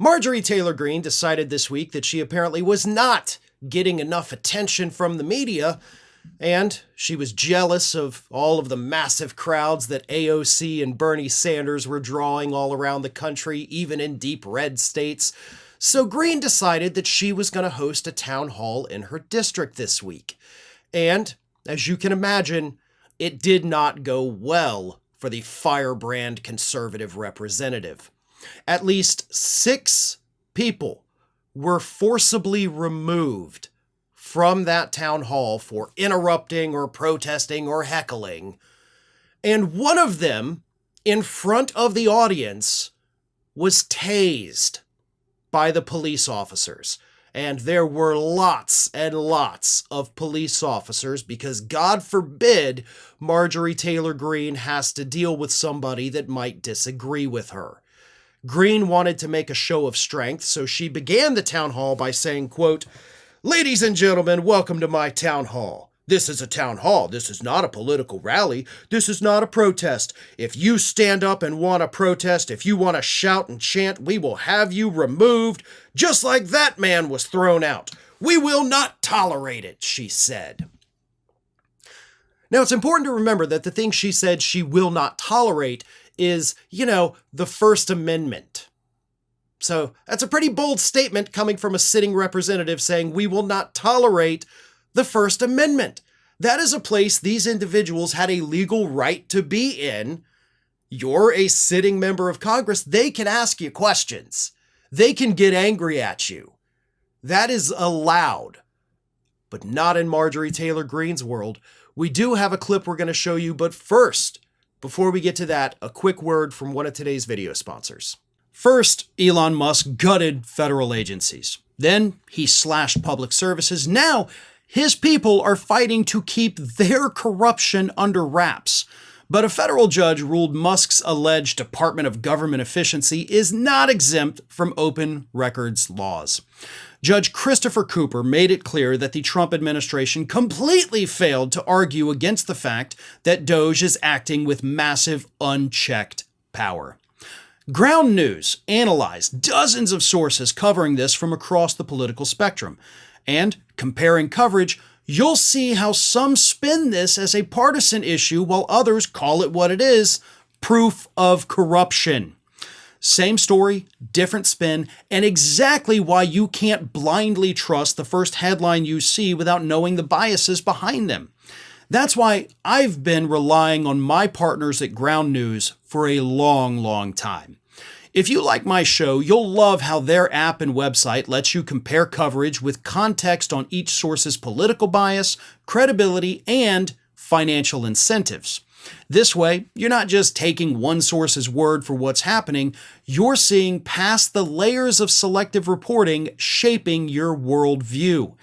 Marjorie Taylor Greene decided this week that she apparently was not getting enough attention from the media, and she was jealous of all of the massive crowds that AOC and Bernie Sanders were drawing all around the country, even in deep red states. So Greene decided that she was going to host a town hall in her district this week. And, as you can imagine, it did not go well for the firebrand conservative representative. At least 6 people were forcibly removed from that town hall for interrupting or protesting or heckling. And one of them, in front of the audience, was tased by the police officers. And there were lots and lots of police officers because, God forbid, Marjorie Taylor Greene has to deal with somebody that might disagree with her. Greene wanted to make a show of strength, so she began the town hall by saying, quote, "Ladies and gentlemen, welcome to my town hall. This is a town hall. This is not a political rally. This is not a protest. If you stand up and want to protest, if you want to shout and chant, we will have you removed, just like that man was thrown out. We will not tolerate it," she said. Now, it's important to remember that the thing she said she will not tolerate is, the First Amendment. So that's a pretty bold statement coming from a sitting representative saying we will not tolerate the First Amendment. That is a place these individuals had a legal right to be in. You're a sitting member of Congress. They can ask you questions. They can get angry at you. That is allowed, but not in Marjorie Taylor Greene's world. We do have a clip we're going to show you, but first, before we get to that, a quick word from one of today's video sponsors. First, Elon Musk gutted federal agencies. Then he slashed public services. Now, his people are fighting to keep their corruption under wraps. But a federal judge ruled Musk's alleged Department of Government efficiency is not exempt from open records laws. Judge Christopher Cooper made it clear that the Trump administration completely failed to argue against the fact that DOJ is acting with massive unchecked power. Ground News analyzed dozens of sources covering this from across the political spectrum. And comparing coverage, you'll see how some spin this as a partisan issue while others call it what it is, proof of corruption. Same story, different spin, and exactly why you can't blindly trust the first headline you see without knowing the biases behind them. That's why I've been relying on my partners at Ground News for a long time. If you like my show, you'll love how their app and website lets you compare coverage with context on each source's political bias, credibility, and financial incentives. This way, you're not just taking one source's word for what's happening, you're seeing past the layers of selective reporting shaping your worldview.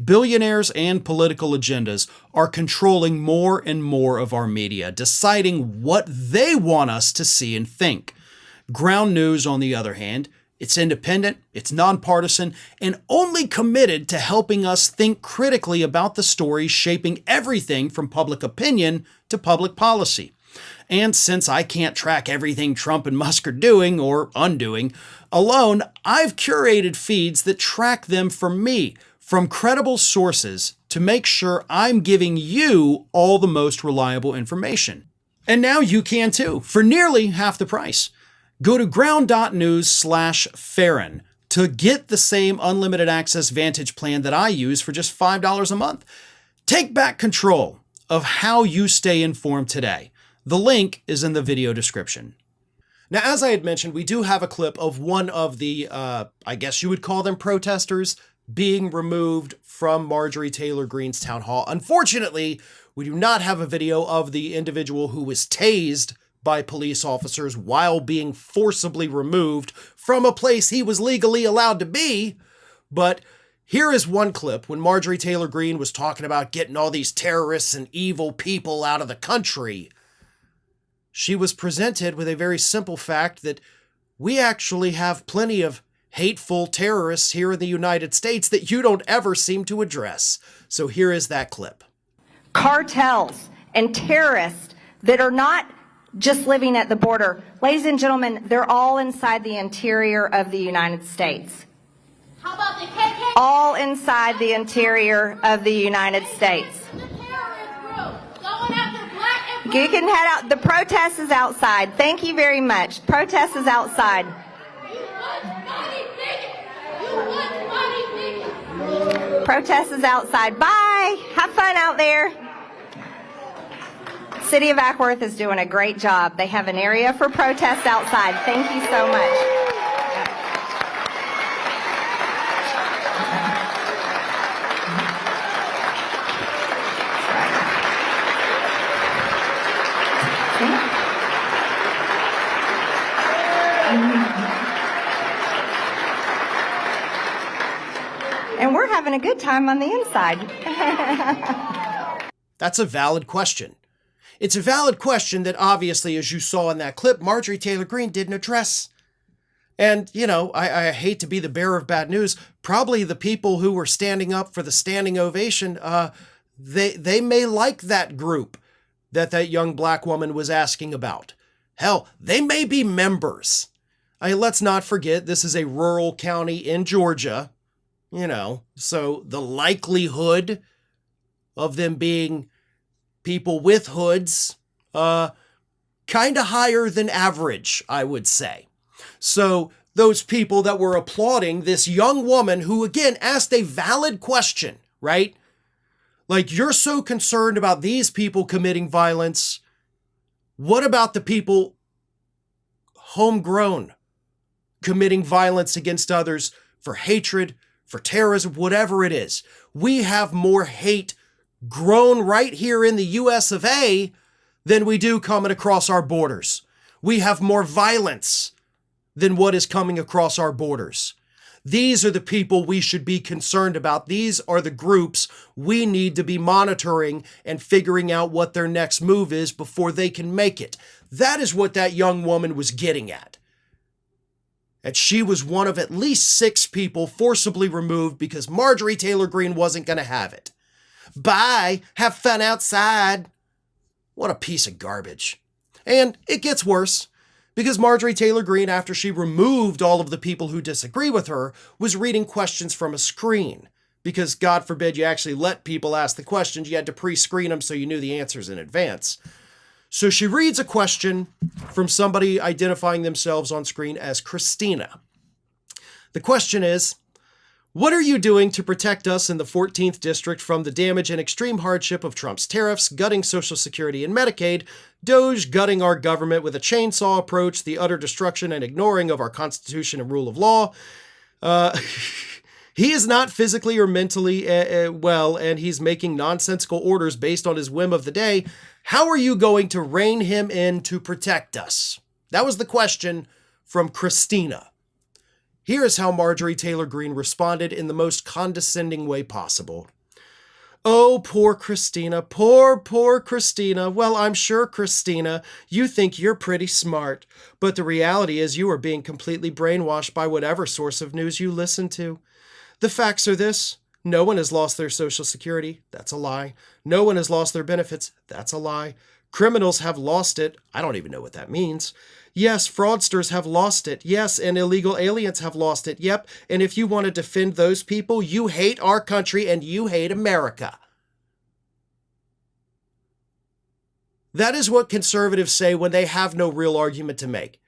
Billionaires and political agendas are controlling more and more of our media, deciding what they want us to see and think. Ground News, on the other hand, it's independent, it's nonpartisan, and only committed to helping us think critically about the stories shaping everything from public opinion to public policy. And since I can't track everything Trump and Musk are doing or undoing alone, I've curated feeds that track them for me from credible sources to make sure I'm giving you all the most reliable information. And now you can too, for nearly half the price. Go to ground.news/Farron to get the same unlimited access Vantage plan that I use for just $5 a month. Take back control of how you stay informed today. The link is in the video description. Now, as I had mentioned, we do have a clip of one of the, I guess you would call them protesters, being removed from Marjorie Taylor Greene's town hall. Unfortunately, we do not have a video of the individual who was tased by police officers while being forcibly removed from a place he was legally allowed to be. But here is one clip when Marjorie Taylor Greene was talking about getting all these terrorists and evil people out of the country. She was presented with a very simple fact that we actually have plenty of hateful terrorists here in the United States that you don't ever seem to address. So here is that clip. Cartels and terrorists that are not just living at the border. Ladies and gentlemen, they're all inside the interior of the United States. How about the KKK? All inside the interior of the United States. The terrorist group going after black and You can head out. The protest is outside. Thank you very much. Protest is outside. You want money, bigot. You want money, bigot. Protest is outside. Bye. Have fun out there. City of Ackworth is doing a great job. They have an area for protest outside. Thank you so much. And we're having a good time on the inside. That's a valid question. It's a valid question that obviously, as you saw in that clip, Marjorie Taylor Greene didn't address. And, you know, I hate to be the bearer of bad news. Probably the people who were standing up for the standing ovation, they may like that group that young black woman was asking about. Hell, they may be members. Let's not forget, this is a rural county in Georgia, you know, so the likelihood of them being people with hoods, kind of higher than average, I would say. So those people that were applauding this young woman who, again, asked a valid question, right? Like, you're so concerned about these people committing violence. What about the people homegrown committing violence against others for hatred, for terrorism, whatever it is? We have more hate grown right here in the US of A than we do coming across our borders. We have more violence than what is coming across our borders. These are the people we should be concerned about. These are the groups we need to be monitoring and figuring out what their next move is before they can make it. That is what that young woman was getting at. And she was one of at least 6 people forcibly removed because Marjorie Taylor Greene wasn't going to have it. Bye. Have fun outside. What a piece of garbage. And it gets worse because Marjorie Taylor Greene, after she removed all of the people who disagree with her, was reading questions from a screen. Because God forbid you actually let people ask the questions, you had to pre-screen them so you knew the answers in advance. So she reads a question from somebody identifying themselves on screen as Christina. The question is, what are you doing to protect us in the 14th District from the damage and extreme hardship of Trump's tariffs, gutting Social Security and Medicaid, Doge gutting our government with a chainsaw approach, the utter destruction and ignoring of our Constitution and rule of law? He is not physically or mentally well, and he's making nonsensical orders based on his whim of the day. How are you going to rein him in to protect us? That was the question from Christina. Here is how Marjorie Taylor Greene responded in the most condescending way possible. Oh, poor Christina, poor Christina. Well, I'm sure, Christina, you think you're pretty smart, but the reality is you are being completely brainwashed by whatever source of news you listen to. The facts are this. No one has lost their Social Security. That's a lie. No one has lost their benefits. That's a lie. Criminals have lost it. I don't even know what that means. Yes, fraudsters have lost it. Yes, and illegal aliens have lost it. Yep, and if you want to defend those people, you hate our country and you hate America. That is what conservatives say when they have no real argument to make.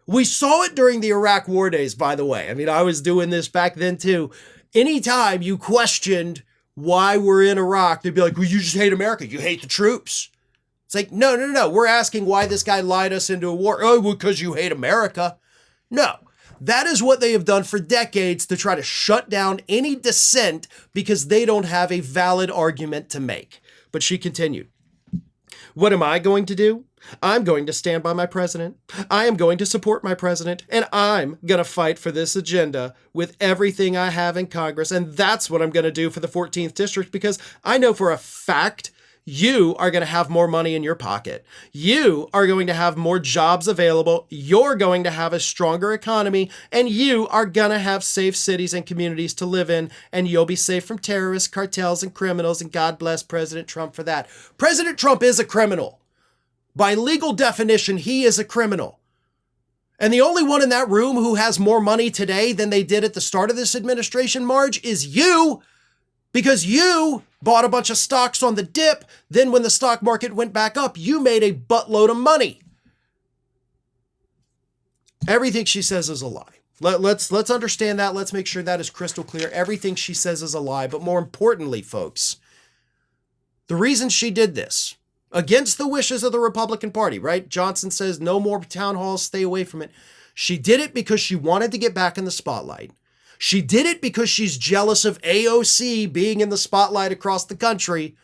We saw it during the Iraq War days, by the way. I mean, I was doing this back then too. Anytime you questioned why we're in Iraq, they'd be like, well, you just hate America. You hate the troops. It's like, no. We're asking why this guy lied us into a war. Oh, well, because you hate America. No, that is what they have done for decades to try to shut down any dissent because they don't have a valid argument to make. But she continued. What am I going to do? I'm going to stand by my president. I am going to support my president, and I'm going to fight for this agenda with everything I have in Congress. And that's what I'm going to do for the 14th District because I know for a fact you are going to have more money in your pocket. You are going to have more jobs available. You're going to have a stronger economy, and you are going to have safe cities and communities to live in, and you'll be safe from terrorists, cartels, and criminals, and God bless President Trump for that. President Trump is a criminal. By legal definition, he is a criminal. And the only one in that room who has more money today than they did at the start of this administration, Marge, is you, because you bought a bunch of stocks on the dip. Then when the stock market went back up, you made a buttload of money. Everything she says is a lie. Let's understand that. Let's make sure that is crystal clear. Everything she says is a lie. But more importantly, folks, the reason she did this, against the wishes of the Republican Party, right? Johnson says no more town halls, stay away from it. She did it because she wanted to get back in the spotlight. She did it because she's jealous of AOC being in the spotlight across the country.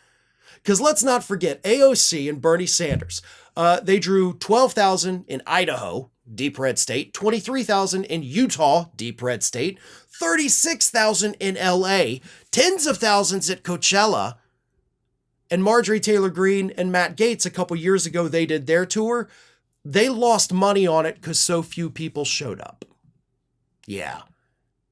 Because let's not forget, AOC and Bernie Sanders, they drew 12,000 in Idaho, deep red state, 23,000 in Utah, deep red state, 36,000 in LA, tens of thousands at Coachella. And Marjorie Taylor Greene and Matt Gaetz, a couple years ago, they did their tour. They lost money on it because so few people showed up. Yeah.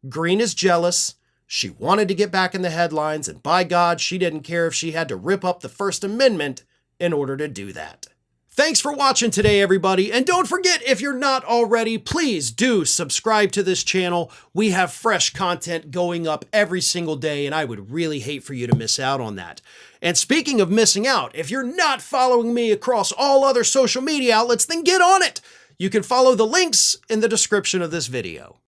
Greene is jealous. She wanted to get back in the headlines, and by God, she didn't care if she had to rip up the First Amendment in order to do that. Thanks for watching today, everybody. And don't forget, if you're not already, please do subscribe to this channel. We have fresh content going up every single day, and I would really hate for you to miss out on that. And speaking of missing out, if you're not following me across all other social media outlets, then get on it. You can follow the links in the description of this video.